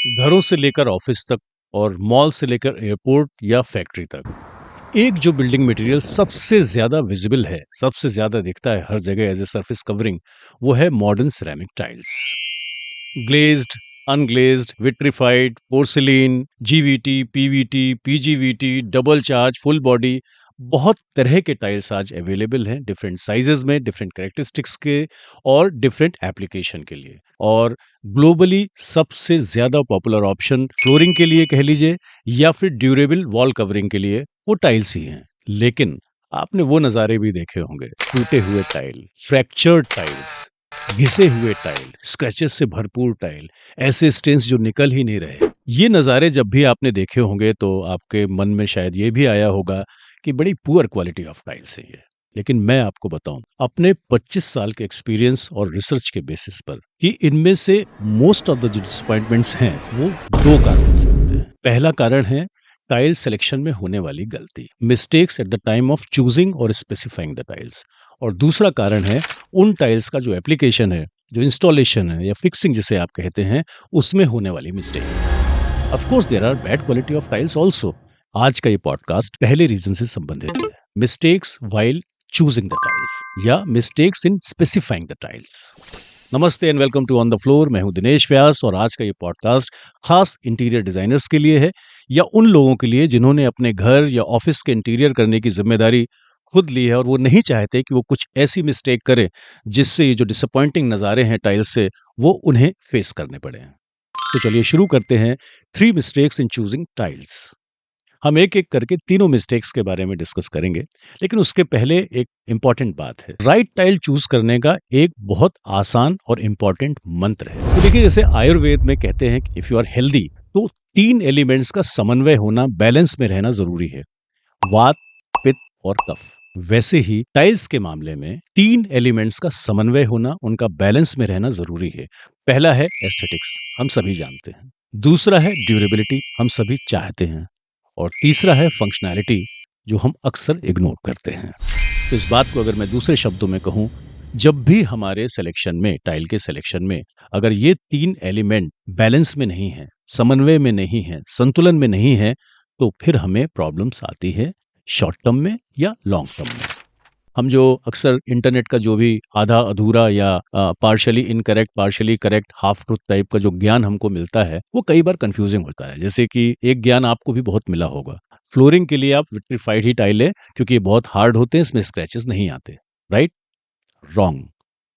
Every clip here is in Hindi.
घरों से लेकर ऑफिस तक और मॉल से लेकर एयरपोर्ट या फैक्ट्री तक एक जो बिल्डिंग मटेरियल सबसे ज्यादा विजिबल है, सबसे ज्यादा दिखता है हर जगह एज ए सरफेस कवरिंग, वो है modern ceramic tiles. Glazed, unglazed, vitrified, porcelain, GVT, PVT, PGVT, double charge, full body, बहुत तरह के टाइल्स आज अवेलेबल हैं डिफरेंट साइजेस में, डिफरेंट कैरेक्टरिस्टिक्स के और डिफरेंट एप्लीकेशन के लिए। और ग्लोबली सबसे ज्यादा पॉपुलर ऑप्शन फ्लोरिंग के लिए कह लीजिए या फिर ड्यूरेबल वॉल कवरिंग के लिए वो टाइल्स ही हैं। लेकिन आपने वो नज़ारे भी देखे होंगे, टूटे हुए टाइल, फ्रैक्चर्ड टाइल्स, घिसे हुए टाइल, स्क्रैचेस से भरपूर टाइल, ऐसे स्टेन्स जो निकल ही नहीं रहे। ये नज़ारे जब भी आपने देखे होंगे तो आपके मन में शायद ये भी आया होगा कि बड़ी पुअर क्वालिटी ऑफ टाइल्स है ये। लेकिन मैं आपको बताऊं अपने 25 साल के एक्सपीरियंस और रिसर्च के बेसिस पर कि इनमें से मोस्ट ऑफ द जो डिसअपॉइंटमेंट्स हैं वो दो कारणों से होते हैं। पहला कारण है टाइल सिलेक्शन में होने वाली गलती, mistakes at the time of choosing और स्पेसिफाइंग द टाइल्स। और दूसरा कारण है उन टाइल्स का जो एप्लीकेशन है, जो इंस्टॉलेशन है या फिक्सिंग जिसे आप कहते हैं, उसमें होने वाली mistake. Of course there are bad quality of tiles also. आज का ये पॉडकास्ट पहले रीजन से संबंधित है, mistakes while choosing the tiles या mistakes in specifying the tiles. नमस्ते and welcome to on the floor. मैं हूं दिनेश व्यास और आज का ये पॉडकास्ट खास इंटीरियर डिजाइनर्स के लिए है या उन लोगों के लिए जिन्होंने अपने घर या ऑफिस के इंटीरियर करने की जिम्मेदारी खुद ली है और वो नहीं चाहते कि वो कुछ ऐसी मिस्टेक करें जिससे ये जो डिसअपॉइंटिंग नज़ारे हैं टाइल्स से वो उन्हें फेस करने पड़े। तो चलिए शुरू करते हैं, 3 मिस्टेक्स इन चूजिंग टाइल्स। हम एक-एक करके तीनों मिस्टेक्स के बारे में डिस्कस करेंगे, लेकिन उसके पहले एक इम्पॉर्टेंट बात है। राइट टाइल चूज़ करने का एक बहुत आसान और इम्पॉर्टेंट मंत्र है। तो देखिए, जैसे आयुर्वेद में कहते हैं कि इफ यू आर हेल्दी तो 3 एलिमेंट्स का समन्वय होना, बैलेंस में रहना ज़रूरी है। वात, पित्त और कफ। वैसे ही टाइल्स के मामले में 3 एलिमेंट्स का समन्वय होना, उनका बैलेंस में रहना ज़रूरी है। पहला है एस्थेटिक्स, हम सभी जानते हैं। दूसरा है ड्यूरेबिलिटी, हम सभी चाहते हैं। और तीसरा है फंक्शनैलिटी, जो हम अक्सर इग्नोर करते हैं। तो इस बात को अगर मैं दूसरे शब्दों में कहूँ, जब भी हमारे सिलेक्शन में, टाइल के सिलेक्शन में अगर ये 3 एलिमेंट बैलेंस में नहीं हैं, समन्वय में नहीं हैं, संतुलन में नहीं हैं, तो फिर हमें प्रॉब्लम्स आती है शॉर्ट टर्म में या लॉन्ग टर्म में। हम जो अक्सर इंटरनेट का जो भी आधा अधूरा या partially incorrect, partially correct, half truth type का जो ज्ञान हमको मिलता है, वो कई बार कंफ्यूजिंग होता है। जैसे कि एक ज्ञान आपको भी बहुत मिला होगा, फ्लोरिंग के लिए आप विट्रिफाइड ही टाइल लें क्योंकि ये बहुत हार्ड होते हैं, इसमें स्क्रैचेस नहीं आते। राइट? रॉन्ग।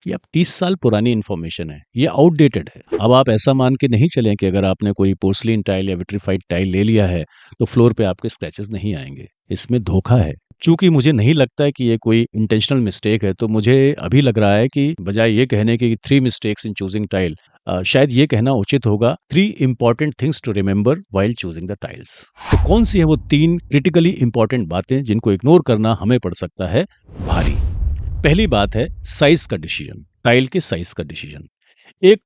ये अब 30 साल पुरानी इन्फॉर्मेशन है, ये आउटडेटेड है। अब आप ऐसा मान के नहीं चलें कि अगर आपने कोई पोर्सलिन टाइल या विट्रिफाइड टाइल ले लिया है तो फ्लोर पे आपके स्क्रैचेस नहीं आएंगे। इसमें धोखा है। चूंकि मुझे नहीं लगता है कि ये कोई इंटेंशनल मिस्टेक है, तो मुझे अभी लग रहा है कि बजाय ये कहने के 3 मिस्टेक्स इन चूजिंग टाइल, शायद ये कहना उचित होगा 3 important things to remember while choosing the tiles. तो कौन सी है वो 3 क्रिटिकली इंपॉर्टेंट बातें जिनको इग्नोर करना हमें पड़ सकता है भारी। पहली बात है साइज का डिसीजन, टाइल के साइज का डिसीजन। एक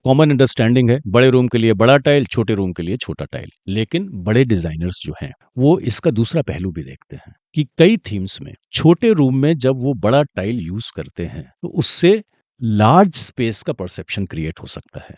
कॉमन अंडरस्टैंडिंग है, बड़े रूम के लिए बड़ा टाइल, छोटे रूम के लिए छोटा टाइल। लेकिन बड़े डिजाइनर्स जो हैं वो इसका दूसरा पहलू भी देखते हैं कि कई थीम्स में छोटे रूम में जब वो बड़ा टाइल यूज करते हैं तो उससे लार्ज स्पेस का परसेप्शन क्रिएट हो सकता है।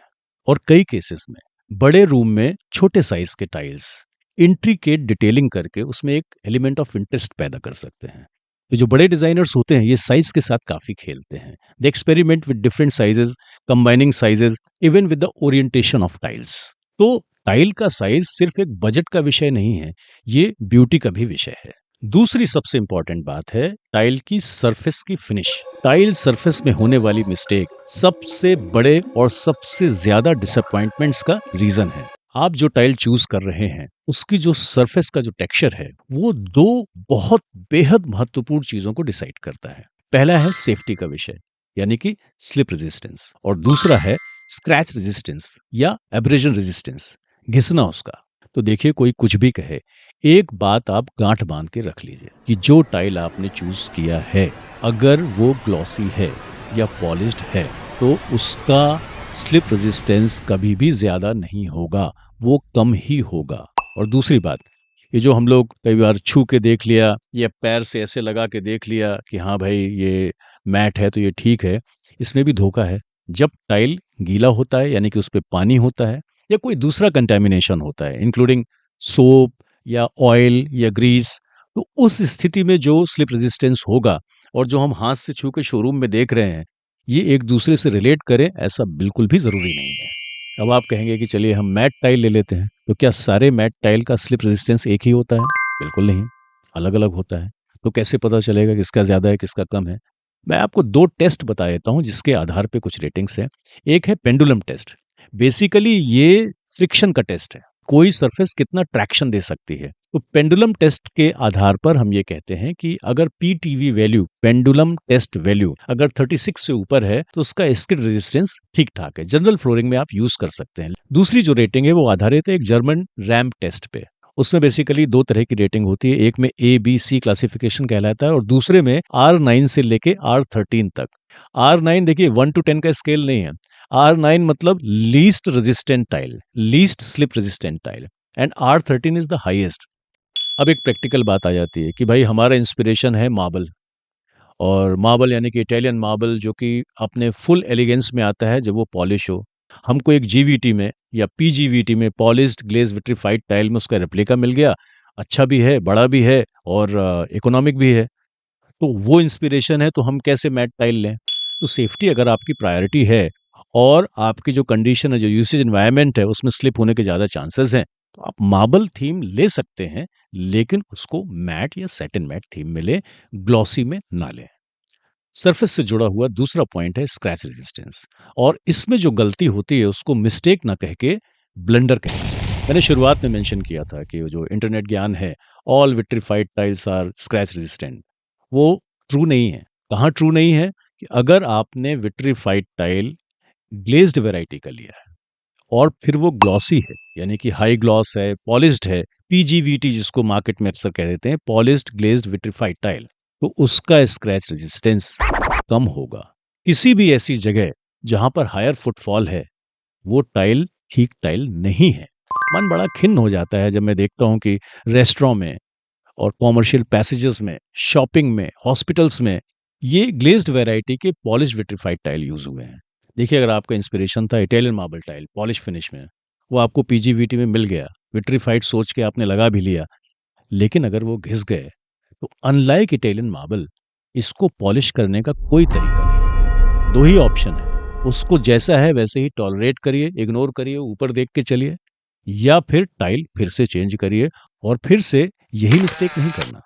और कई केसेस में बड़े रूम में छोटे साइज के टाइल्स इंट्रिकेट डिटेलिंग करके उसमें एक एलिमेंट ऑफ इंटरेस्ट पैदा कर सकते हैं। तो जो बड़े डिजाइनर्स होते हैं ये साइज के साथ काफी खेलते हैं। They experiment with different sizes, combining sizes, even with the orientation of tiles. तो टाइल का साइज सिर्फ एक बजट का विषय नहीं है, ये ब्यूटी का भी विषय है। दूसरी सबसे इंपॉर्टेंट बात है टाइल की सरफेस की फिनिश। टाइल सरफेस में होने वाली मिस्टेक सबसे बड़े और सबसे ज्यादा डिसअपॉइंटमेंट्स का रीजन है। आप जो टाइल चूज कर रहे हैं उसकी जो सरफेस का जो टेक्सचर है वो दो बहुत बेहद महत्वपूर्ण चीजों को डिसाइड करता है। पहला है सेफ्टी का विषय, यानी कि स्लिप रेजिस्टेंस, और दूसरा है स्क्रैच रेजिस्टेंस या एब्रेजन रेजिस्टेंस, घिसना उसका। तो देखिए, कोई कुछ भी कहे, एक बात आप गांठ बांध के रख लीजिए कि जो टाइल आपने चूज किया है अगर वो ग्लॉसी है या पॉलिश्ड है तो उसका स्लिप रेजिस्टेंस कभी भी ज्यादा नहीं होगा, वो कम ही होगा। और दूसरी बात, ये जो हम लोग कई बार छू के देख लिया या पैर से ऐसे लगा के देख लिया कि हाँ भाई ये मैट है तो ये ठीक है, इसमें भी धोखा है। जब टाइल गीला होता है यानी कि उस पे पानी होता है या कोई दूसरा कंटेमिनेशन होता है इंक्लूडिंग सोप या ऑयल या ग्रीस, तो उस स्थिति में जो स्लिप रेजिस्टेंस होगा और जो हम हाथ से छू के शोरूम में देख रहे हैं, ये एक दूसरे से रिलेट करें ऐसा बिल्कुल भी ज़रूरी नहीं है। अब आप कहेंगे कि चलिए हम मैट टाइल ले लेते हैं, तो क्या सारे मैट टाइल का स्लिप रेजिस्टेंस एक ही होता है? बिल्कुल नहीं, अलग-अलग होता है। तो कैसे पता चलेगा किसका ज़्यादा है, किसका कम है? मैं आपको 2 टेस्ट बता देता हूँ जिसके आधार पे कुछ रेटिंग्स हैं। एक है पेंडुलम टेस्ट। बेसिकली ये फ्रिक्शन का टेस्ट है। कोई सरफेस कितना ट्रैक्शन दे सकती है। तो पेंडुलम टेस्ट के आधार पर हम ये कहते हैं कि अगर PTV value, pendulum test value अगर 36 से ऊपर है तो उसका स्किड रेजिस्टेंस ठीक-ठाक है। जनरल फ्लोरिंग में आप यूज़ कर सकते हैं। दूसरी जो रेटिंग है वो आधारित है एक जर्मन रैम्प टेस्ट पे। उसमें बेसिकली 2 तरह की रेटिंग होती है। एक में ए, बी, सी क्लासिफिकेशन कहलाता है और दूसरे में R9 से लेके R13 तक। R9 देखिए 1 टू 10 का स्केल नहीं है। R9 मतलब least resistant tile, least slip resistant tile and R13 is the highest. अब एक प्रैक्टिकल बात आ जाती है कि भाई हमारा इंस्पिरेशन है मार्बल और मार्बल यानी कि इटालियन मार्बल जो कि अपने फुल एलिगेंस में आता है जब वो पॉलिश हो। हमको एक जीवीटी में या पीजीवीटी में पॉलिश्ड ग्लेज़ विट्रिफाइड टाइल में उसका रेप्लिका मिल गया। अच्छा भी है, बड़ा भी है और इकोनॉमिक भी है। तो वो इंस्पिरेशन है तो हम कैसे मैट टाइल लें? तो सेफ्टी अगर आपकी प्रायोरिटी है और आपकी जो कंडीशन है, जो यूसेज एनवायरनमेंट है, उसमें स्लिप होने के ज़्यादा चांसेस हैं, तो आप मार्बल थीम ले सकते हैं, लेकिन उसको मैट या सैटिन मैट थीम में लें, ग्लॉसी में ना लें। सरफेस से जुड़ा हुआ दूसरा पॉइंट है स्क्रैच रेजिस्टेंस और इसमें जो गलती होती है उसको मिस्टेक ना कह के ब्लंडर कहना चाहिए। मैंने शुरुआत में मेंशन किया था कि वो जो इंटरनेट ज्ञान है, all vitrified tiles are scratch resistant, वो ट्रू नहीं है। कहाँ ट्रू नहीं है? कि अगर आपने विट्रिफाइड टाइल ग्लेज़्ड वैरायटी का लिया है और फिर वो ग्लॉसी है, यानी कि हाई ग्लॉस है, पॉलिश्ड है, पीजीवीटी जिसको मार्केट में अक्सर कह देते हैं, पॉलिश्ड ग्लेज़्ड विट्रिफाइड टाइल, तो उसका स्क्रैच रेजिस्टेंस कम होगा। किसी भी ऐसी जगह जहाँ पर हायर फुटफॉल है, वो टाइल ठीक टाइल नहीं है। मन बड़ा खिन्न हो जाता है जब मैं देखता हूँ कि रेस्टोरेंट में और कॉमर्शियल पैसेजेस में, शॉपिंग में, हॉस्पिटल्स में ये ग्लेज़्ड वैरायटी के पॉलिश्ड विट्रिफाइड टाइल यूज़ हुए हैं। देखिए अगर आपका इंस्पिरेशन था Italian marble tile, polish finish में, वो आपको पीजीवीटी में मिल गया, विट्रिफाइड सोच के आपने लगा भी लिया, लेकिन अगर वो घिस गए, तो अनलाइक इटालियन मार्बल, इसको पॉलिश करने का कोई तरीका नहीं है। 2 ही ऑप्शन है, उसको जैसा है वैसे ही टॉलरेट करिए, इग्नोर करिए, ऊपर देख के चलिए या फिर टाइल फिर से चेंज करिए और फिर से यही मिस्टेक नहीं करना।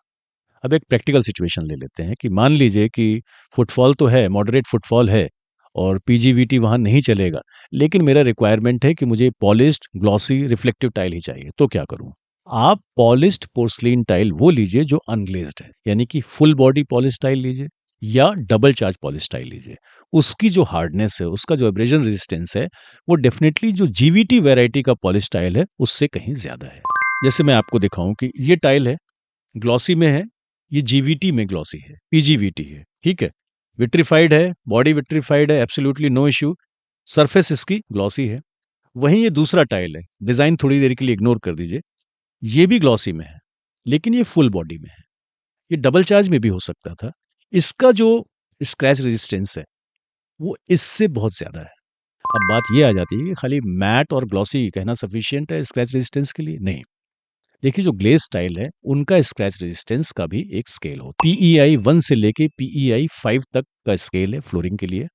अब एक प्रैक्टिकल सिचुएशन ले लेते हैं कि मान लीजिए कि फुटफॉल तो है, मॉडरेट फुटफॉल है और पीजीवीटी वहाँ नहीं चलेगा, लेकिन मेरा रिक्वायरमेंट है कि मुझे पॉलिश्ड, ग्लॉसी, रिफ्लेक्टिव टाइल ही चाहिए, तो क्या करूँ? आप पॉलिश्ड पोर्सिलेन टाइल वो लीजिए जो अनग्लेज़्ड है, यानी कि फुल बॉडी पॉलिश टाइल लीजिए या डबल चार्ज पॉलिश टाइल लीजिए। उसकी जो हार्डनेस है, उसका जो एब्रेजन रेजिस्टेंस है, वो डेफिनिटली जो जीवीटी वैरायटी का पॉलिश टाइल है, उससे कहीं ज़्यादा है। जैसे मैं आपको दिखाऊँ कि ये टाइल है, ग्लॉसी में है, ये जीवीटी में ग्लॉसी है, पीजीवीटी है, ठीक है? विट्रिफाइड है, बॉडी विट्रिफाइड है, एब्सोल्यूटली नो इश्यू, सरफेस इसकी ग्लॉसी है। वहीं ये दूसरा टाइल है, डिज़ाइन थोड़ी देर के लिए इग्नोर कर दीजिए, ये भी ग्लॉसी में है, लेकिन ये फुल बॉडी में है। ये डबल चार्ज में भी हो सकता था। इसका जो स्क्रैच रेजिस्टेंस है, वो इससे बहुत ज़्यादा है। अब बात ये आ जाती है कि खाली मैट और ग्लॉसी कहना सफिशिएंट है स्क्रैच रेजिस्टेंस के लिए? नहीं। देखिए जो ग्लेज़ टाइल है, उनका स्क्रैच रेजिस्टेंस का भी एक स्केल होता है। पीईआई 1 से लेके पीईआई 5 तक का स्केल है फ्लोरिंग के लिए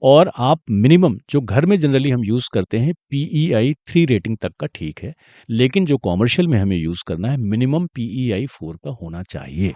और आप मिनिमम जो घर में जनरली हम यूज़ करते हैं पीईआई 3 रेटिंग तक का ठीक है, लेकिन जो कमर्शियल में हमें यूज़ करना है मिनिमम पीईआई 4 का होना चाहिए।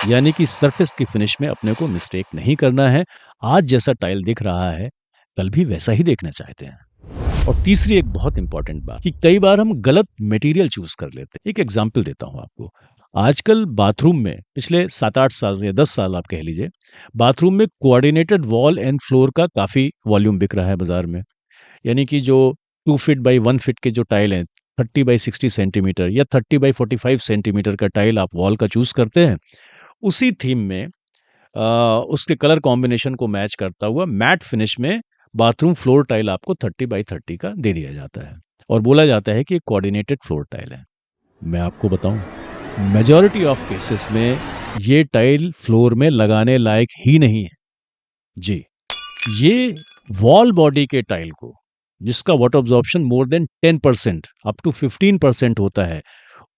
यानी कि सरफेस की फिनिश में अपने को मिस्टेक नहीं करना है। आज जैसा टाइल दिख रहा है, कल भी वैसा ही देखना चाहते हैं। और तीसरी एक बहुत इंपॉर्टेंट बात कि कई बार हम गलत मटेरियल चूज़ कर लेते हैं। एक एग्ज़ाम्पल देता हूँ आपको। आजकल बाथरूम में पिछले 7-8 साल या 10 साल आप कह लीजिए, बाथरूम में कोऑर्डिनेटेड वॉल एंड फ्लोर का काफ़ी वॉल्यूम बिक रहा है बाज़ार में। यानी कि जो 2 फीट बाई 1 फीट के जो टाइल हैं, 30 बाई 60 सेंटीमीटर या 30 बाई 45 सेंटीमीटर का टाइल आप वॉल का चूज़ करते हैं। उसी थीम में अ, उसके कलर कॉम्बिनेशन को मैच करता हुआ मैट फिनिश में बाथरूम फ्लोर टाइल आपको 30 बाई 30 का दे दिया जाता है और बोला जाता है कि कोऑर्डिनेटेड फ्लोर टाइल है। मैं आपको बताऊं, मेजॉरिटी ऑफ केसेस में ये टाइल फ्लोर में लगाने लायक ही नहीं है। जी, ये वॉल बॉडी के टाइल को जिसका water absorption more than 10% up to 15% होता है,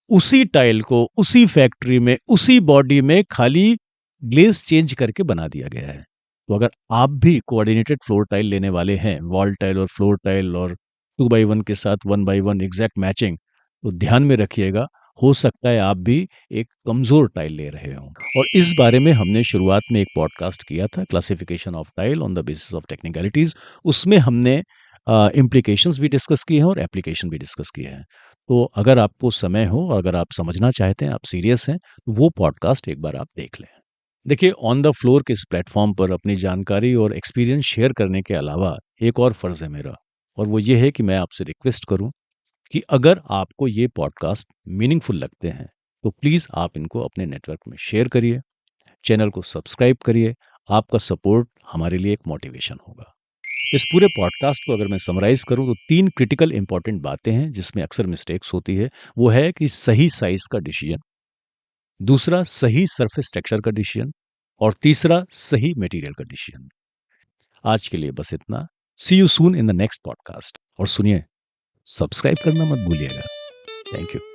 उसी टाइल को उसी फैक्ट्री में, उसी बॉडी में खाली ग्लेज़ चेंज करके बना दिया गया है। तो अगर आप भी कोऑर्डिनेटेड फ्लोर टाइल लेने वाले हैं, वॉल टाइल और फ्लोर टाइल और 2 बाई 1 के साथ 1 बाई 1 एग्ज़ैक्ट मैचिंग, तो ध्यान में रखिएगा, हो सकता है आप भी एक कमज़ोर टाइल ले रहे हों। और इस बारे में हमने शुरुआत में एक पॉडकास्ट किया था, classification of tile on the basis of technicalities. उसमें हमने इम्प्लीकेशंस भी डिस्कस किए हैं और एप्लीकेशन भी डिस्कस किए हैं। तो अगर आपको समय हो और अगर आप समझना चाहते हैं, आप सीरियस हैं, तो वो पॉडकास्ट एक बार आप देख लें। देखिए, ऑन द फ्लोर के इस प्लेटफ़ॉर्म पर अपनी जानकारी और एक्सपीरियंस शेयर करने के अलावा एक और फ़र्ज़ है मेरा, और वो ये है कि मैं आपसे रिक्वेस्ट करूँ कि अगर आपको ये पॉडकास्ट मीनिंगफुल लगते हैं, तो प्लीज़ आप इनको अपने नेटवर्क में शेयर करिए, चैनल को सब्सक्राइब करिए। आपका सपोर्ट हमारे लिए एक मोटिवेशन होगा। इस पूरे पॉडकास्ट को अगर मैं समराइज़ करूँ तो 3 क्रिटिकल इम्पोर्टेंट बातें हैं जिसमें अक्सर मिस्टेक्स होती है। वो है कि सही साइज़ का डिसीज़न, दूसरा सही सरफेस टेक्सचर का डिसीज़न और तीसरा सही मटेरियल का डिसीज़न। आज के लिए बस इतना। See you soon in the next podcast, और सुनिए, सब्सक्राइब करना मत भूलिएगा। Thank you.